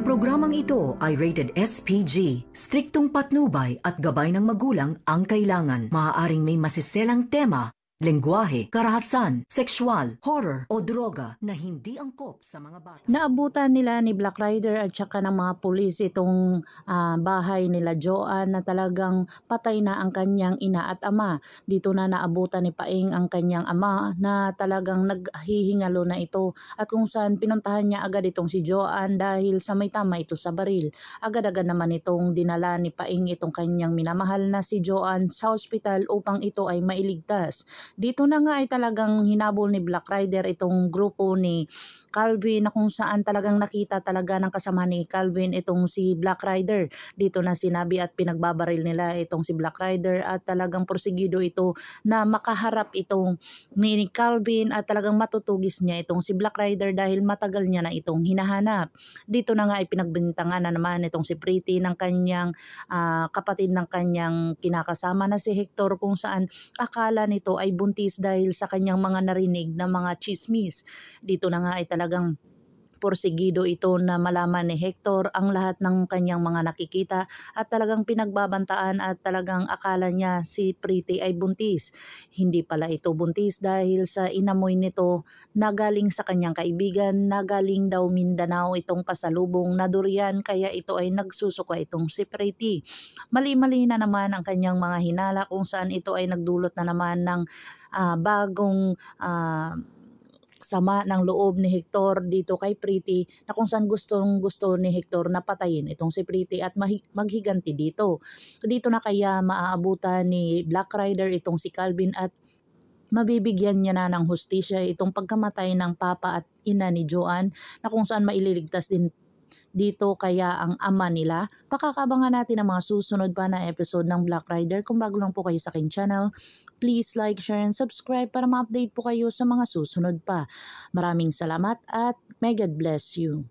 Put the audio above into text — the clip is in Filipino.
programang ito ay rated SPG. Striktong patnubay at gabay ng magulang ang kailangan. Maaaring may masiselang tema, lengguwahe, karahasan, sexual, horror o droga na hindi angkop sa mga bata. Naabutan nila ni Black Rider at saka ng mga pulis itong bahay nila Joanne na talagang patay na ang kanyang ina at ama. Dito na naabutan ni Paing ang kanyang ama na talagang naghihingalo na ito at kung saan pinuntahan niya agad itong si Joanne dahil sa may tama ito sa baril. Agad-agad naman itong dinala ni Paing itong kanyang minamahal na si Joanne sa ospital upang ito ay mailigtas. Dito na nga ay talagang hinabol ni Black Rider itong grupo ni Calvin na kung saan talagang nakita talaga ng kasama ni Calvin itong si Black Rider. Dito na sinabi at pinagbabaril nila itong si Black Rider at talagang porsigido ito na makaharap itong ni Calvin at talagang matutugis niya itong si Black Rider dahil matagal niya na itong hinahanap. Dito na nga ay pinagbintangan na naman itong si Pretty ng kanyang kapatid ng kanyang kinakasama na si Hector kung saan akala nito ay buntis dahil sa kanyang mga narinig na mga chismis. Dito na nga ay talagang porsigido ito na malaman ni Hector ang lahat ng kanyang mga nakikita at talagang pinagbabantaan at talagang akala niya si Pretty ay buntis. Hindi pala ito buntis dahil sa inamoy nito na galing sa kanyang kaibigan na galing daw Mindanao itong pasalubong na durian kaya ito ay nagsusuka itong si Pretty. Mali-mali na naman ang kanyang mga hinala kung saan ito ay nagdulot na naman ng bagong sama ng loob ni Hector dito kay Pretty na kung saan gustong gusto ni Hector na patayin itong si Pretty at maghiganti dito. Dito na kaya maaabutan ni Black Rider itong si Calvin at mabibigyan niya na ng hustisya itong pagkamatay ng papa at ina ni Joanne na kung saan maililigtas din dito kaya ang ama nila. Pakakabangan natin ang mga susunod pa na episode ng Black Rider. Kung bago lang po kayo sa aking channel, please like, share, and subscribe para ma-update po kayo sa mga susunod pa. Maraming salamat at may God bless you.